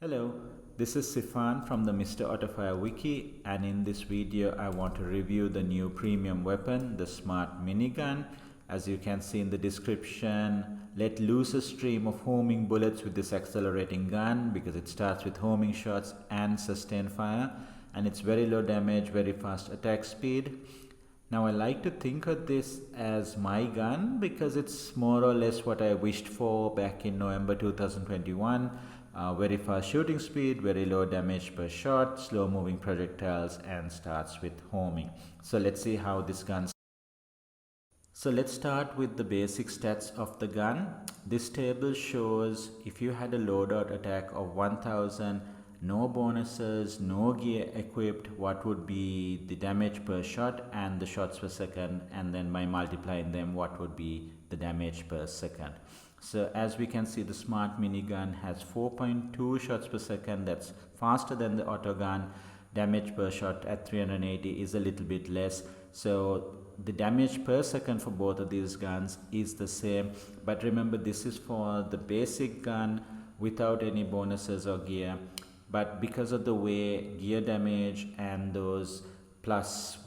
Hello, this is Sifan from the Mr. Autofire wiki, and in this video I want to review the new premium weapon, the Smart Minigun. As you can see in the description, let loose a stream of homing bullets with this accelerating gun because it starts with homing shots and sustained fire, and it's very low damage, very fast attack speed. Now I like to think of this as my gun because it's more or less what I wished for back in November 2021. Very fast shooting speed, very low damage per shot, slow moving projectiles, and starts with homing. So let's see how this gun. So let's start with the basic stats of the gun. This table shows if you had a loadout attack of 1000, no bonuses, no gear equipped, what would be the damage per shot and the shots per second, and then by multiplying them, what would be the damage per second. So as we can see, the Smart Minigun has 4.2 shots per second. That's faster than the auto gun. Damage per shot at 380 is a little bit less. So the damage per second for both of these guns is the same. But remember, this is for the basic gun without any bonuses or gear. But because of the way gear damage and those plus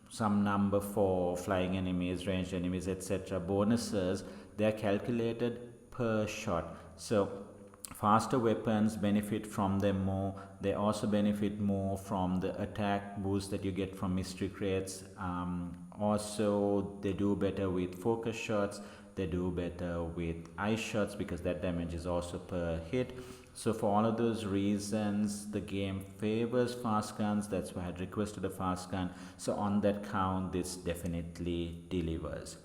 some number for flying enemies, ranged enemies, etc. bonuses, they are calculated per shot. So faster weapons benefit from them more. They also benefit more from the attack boost that you get from mystery crates. Also, they do better with focus shots. They do better with ice shots because that damage is also per hit. So for all of those reasons, the game favors fast guns. That's why I had requested a fast gun. So on that count, this definitely delivers.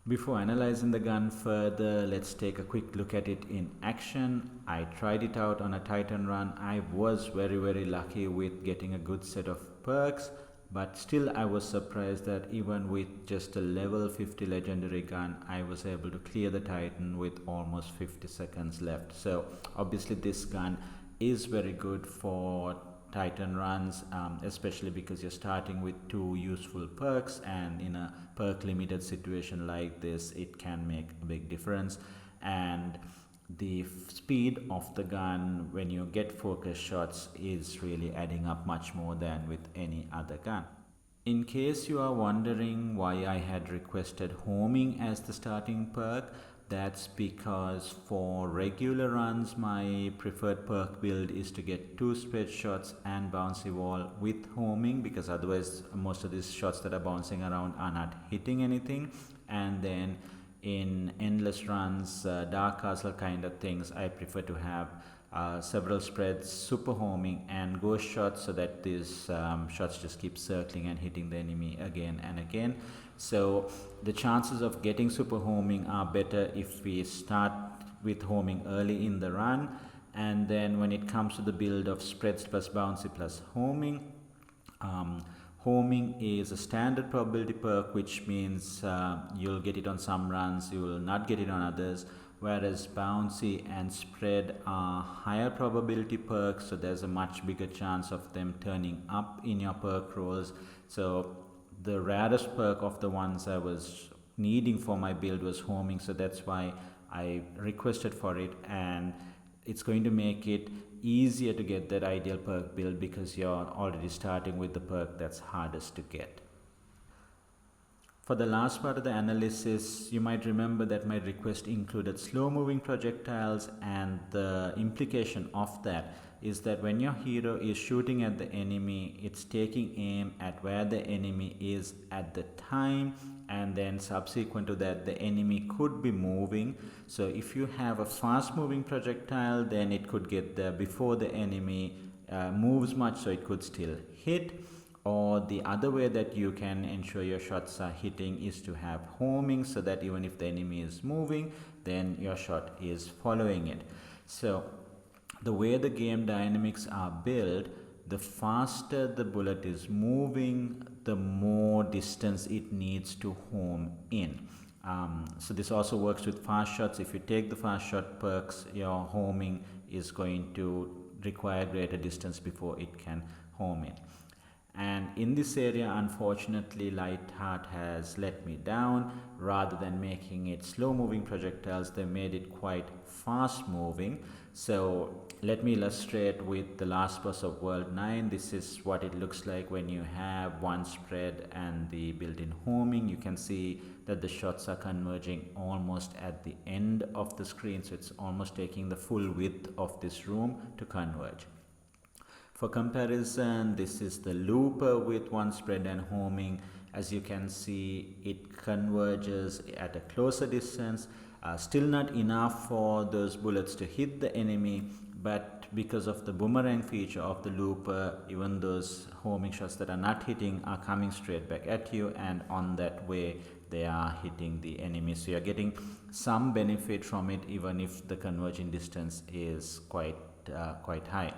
Before analyzing the gun further, let's take a quick look at it in action. I tried it out on a Titan run. I was very lucky with getting a good set of perks, but still I was surprised that even with just a level 50 legendary gun, I was able to clear the Titan with almost 50 seconds left. So obviously this gun is very good for Titan runs, especially because you're starting with two useful perks, and in a perk limited situation like this, it can make a big difference. And the speed of the gun when you get focus shots is really adding up much more than with any other gun. In case you are wondering why I had requested homing as the starting perk, that's because for regular runs my preferred perk build is to get 2 spread shots and bouncy wall with homing, because otherwise most of these shots that are bouncing around are not hitting anything. And then in endless runs, dark castle kind of things, I prefer to have several spreads, super homing, and ghost shots, so that these shots just keep circling and hitting the enemy again and again. So the chances of getting super homing are better if we start with homing early in the run, and then when it comes to the build of spreads plus bouncy plus homing, homing is a standard probability perk, which means you'll get it on some runs, you will not get it on others, whereas bouncy and spread are higher probability perks, so there's a much bigger chance of them turning up in your perk rolls. So the rarest perk of the ones I was needing for my build was homing, so that's why I requested for it, and it's going to make it easier to get that ideal perk build because you're already starting with the perk that's hardest to get. For the last part of the analysis, you might remember that my request included slow moving projectiles, and the implication of that is that when your hero is shooting at the enemy, it's taking aim at where the enemy is at the time, and then subsequent to that the enemy could be moving. So if you have a fast moving projectile, then it could get there before the enemy moves much, so it could still hit. Or the other way that you can ensure your shots are hitting is to have homing, so that even if the enemy is moving, then your shot is following it. So the way the game dynamics are built, the faster the bullet is moving, the more distance it needs to home in. So this also works with fast shots. If you take the fast shot perks, your homing is going to require greater distance before it can home in. And in this area, unfortunately, Lightheart has let me down. Rather than making it slow moving projectiles, they made it quite fast moving. So let me illustrate with the last boss of World 9. This is what it looks like when you have one spread and the built-in homing. You can see that the shots are converging almost at the end of the screen. So it's almost taking the full width of this room to converge. For comparison, this is the looper with one spread and homing. As you can see, it converges at a closer distance. Still not enough for those bullets to hit the enemy, but because of the boomerang feature of the looper, even those homing shots that are not hitting are coming straight back at you, and on that way they are hitting the enemy. So you're getting some benefit from it, even if the converging distance is quite high.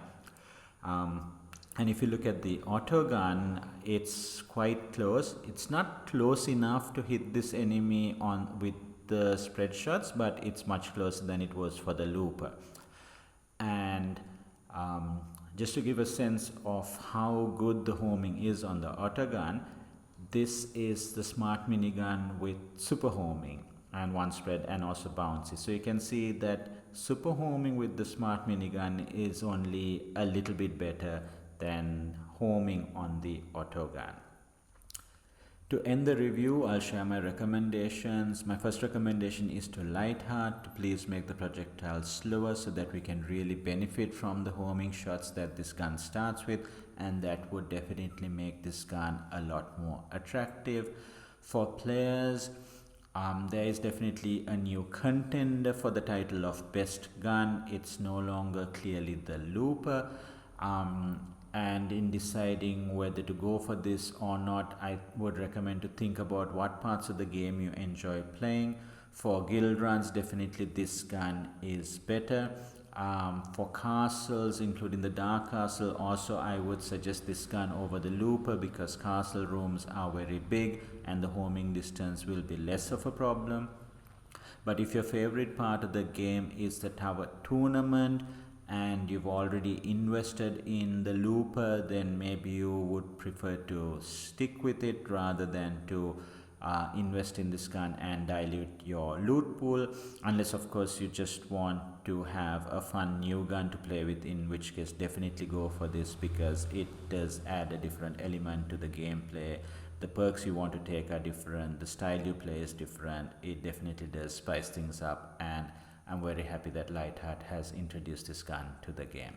And if you look at the auto gun, it's quite close. It's not close enough to hit this enemy with the spread shots, but it's much closer than it was for the looper. And just to give a sense of how good the homing is on the auto gun, this is the smart minigun with super homing and one spread and also bouncy. So you can see that super homing with the smart minigun is only a little bit better than homing on the auto gun. To end the review, I'll share my recommendations. My first recommendation is to Lightheart to please make the projectile slower so that we can really benefit from the homing shots that this gun starts with, and that would definitely make this gun a lot more attractive. For players, there is definitely a new contender for the title of best gun. It's no longer clearly the looper. And in deciding whether to go for this or not, I would recommend to think about what parts of the game you enjoy playing. For guild runs, definitely this gun is better. For castles, including the dark castle, also I would suggest this gun over the looper, because castle rooms are very big and the homing distance will be less of a problem. But if your favorite part of the game is the tower tournament and you've already invested in the looper, then maybe you would prefer to stick with it rather than to invest in this gun and dilute your loot pool, unless of course you just want to have a fun new gun to play with, in which case definitely go for this, because it does add a different element to the gameplay. The perks you want to take are different, the style you play is different. It definitely does spice things up, and I'm very happy that Lightheart has introduced this gun to the game.